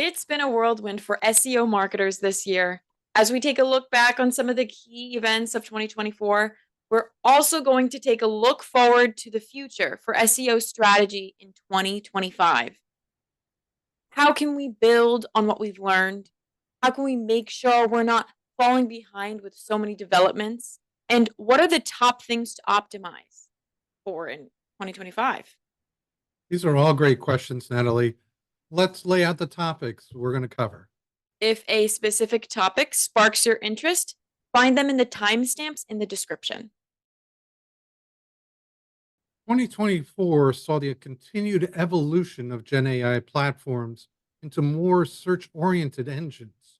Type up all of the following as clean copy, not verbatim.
It's been a whirlwind for SEO marketers this year. As we take a look back on some of the key events of 2024, we're also going to take a look forward to the future for SEO strategy in 2025. How can we build on what we've learned? How can we make sure we're not falling behind with so many developments? And what are the top things to optimize for in 2025? These are all great questions, Natalie. Let's lay out the topics we're going to cover. If a specific topic sparks your interest, find them in the timestamps in the description. 2024 saw the continued evolution of GenAI platforms into more search-oriented engines.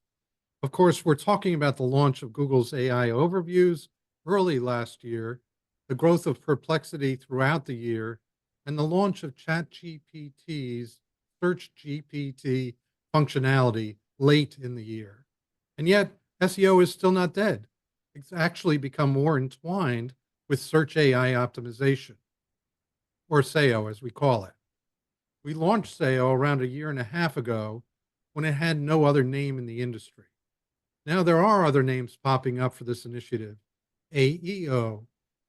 Of course, we're talking about the launch of Google's AI overviews early last year, the growth of Perplexity throughout the year, and the launch of ChatGPT's Search GPT functionality late in the year. And yet, SEO is still not dead. It's actually become more entwined with search AI optimization, or SAIO as we call it. We launched SAIO around a year and a half ago when it had no other name in the industry. Now there are other names popping up for this initiative: AEO,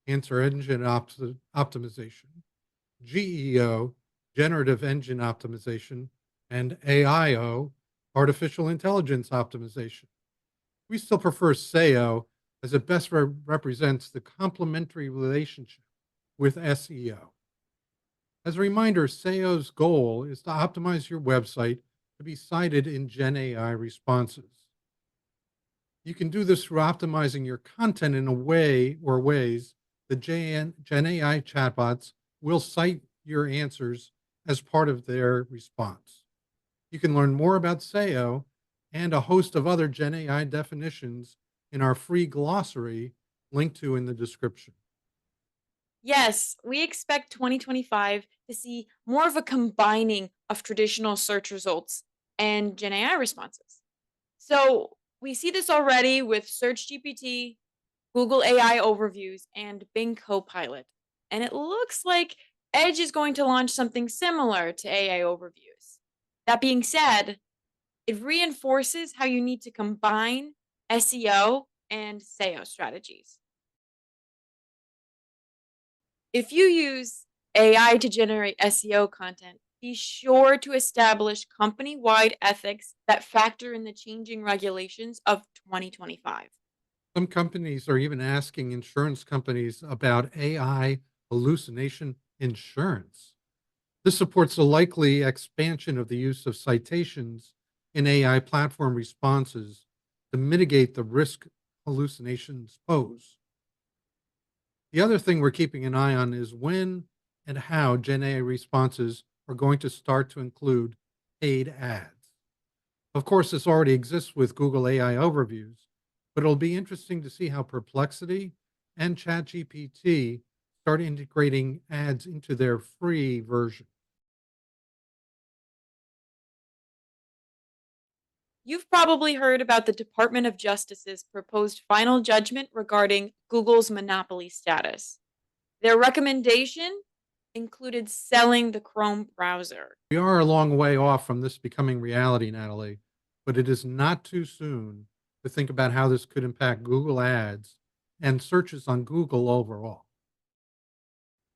Answer Engine Optimization, GEO, Generative Engine Optimization, and AIO, Artificial Intelligence Optimization. We still prefer SAIO as it best represents the complementary relationship with SEO. As a reminder, SAIO's goal is to optimize your website to be cited in GenAI responses. You can do this through optimizing your content in a way or ways the GenAI chatbots will cite your answers as part of their response. You can learn more about SAIO and a host of other GenAI definitions in our free glossary linked to in the description. Yes, we expect 2025 to see more of a combining of traditional search results and GenAI responses. So we see this already with Search GPT, Google AI overviews, and Bing Copilot. And it looks like Edge is going to launch something similar to AI overviews. That being said, it reinforces how you need to combine SEO and SEO strategies. If you use AI to generate SEO content, be sure to establish company wide ethics that factor in the changing regulations of 2025. Some companies are even asking insurance companies about AI hallucination insurance. This supports the likely expansion of the use of citations in AI platform responses to mitigate the risk hallucinations pose. The other thing we're keeping an eye on is when and how GenAI responses are going to start to include paid ads. Of course, this already exists with Google AI overviews, but it'll be interesting to see how Perplexity and ChatGPT start integrating ads into their free version. You've probably heard about the Department of Justice's proposed final judgment regarding Google's monopoly status. Their recommendation included selling the Chrome browser. We are a long way off from this becoming reality, Natalie, but it is not too soon to think about how this could impact Google Ads and searches on Google overall.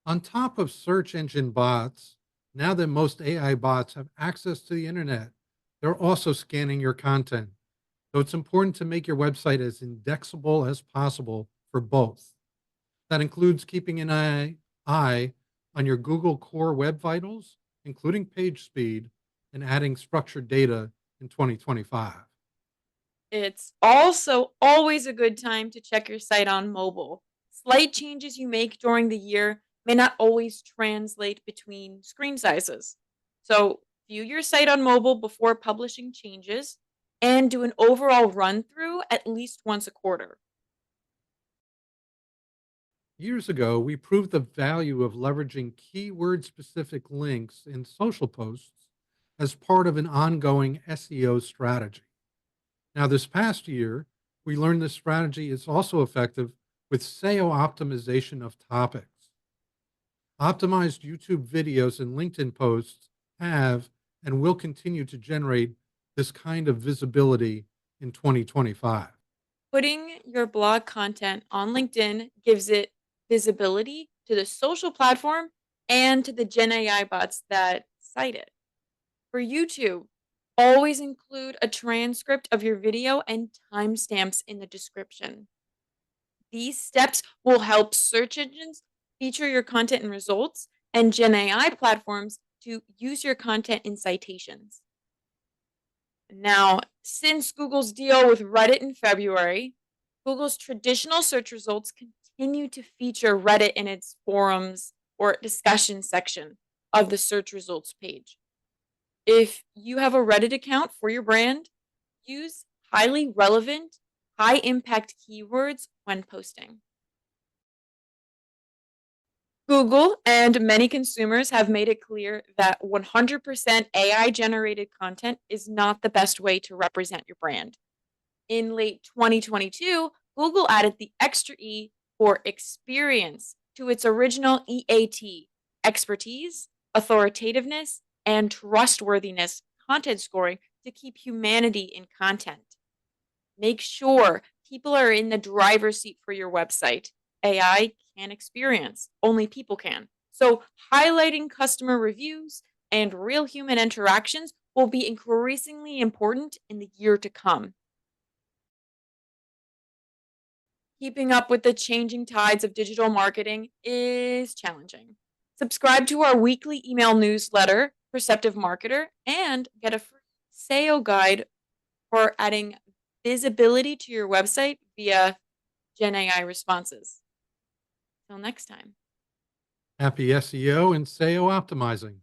On top of search engine bots, now that most AI bots have access to the internet, they're also scanning your content. So it's important to make your website as indexable as possible for both. That includes keeping an eye on your Google Core Web Vitals, including page speed, and adding structured data in 2025. It's also always a good time to check your site on mobile. Slight changes you make during the year may not always translate between screen sizes. So view your site on mobile before publishing changes and do an overall run through at least once a quarter. Years ago, we proved the value of leveraging keyword specific links in social posts as part of an ongoing SEO strategy. Now, this past year, we learned this strategy is also effective with SEO optimization of topics. Optimized YouTube videos and LinkedIn posts have and will continue to generate this kind of visibility in 2025? Putting your blog content on LinkedIn gives it visibility to the social platform and to the Gen AI bots that cite it. For YouTube, always include a transcript of your video and timestamps in the description. These steps will help search engines feature your content in results and Gen AI platforms to use your content in citations. Now, since Google's deal with Reddit in February, Google's traditional search results continue to feature Reddit in its forums or discussion section of the search results page. If you have a Reddit account for your brand, use highly relevant, high impact keywords when posting. Google and many consumers have made it clear that 100% AI generated content is not the best way to represent your brand. In late 2022, Google added the extra E for experience to its original EAT, expertise, authoritativeness, and trustworthiness content scoring to keep humanity in content. Make sure people are in the driver's seat for your website. AI can experience, only people can. So, highlighting customer reviews and real human interactions will be increasingly important in the year to come. Keeping up with the changing tides of digital marketing is challenging. Subscribe to our weekly email newsletter, Perceptive Marketer, and get a free SEO guide for adding visibility to your website via GenAI responses. Till next time. Happy SEO and SEO optimizing.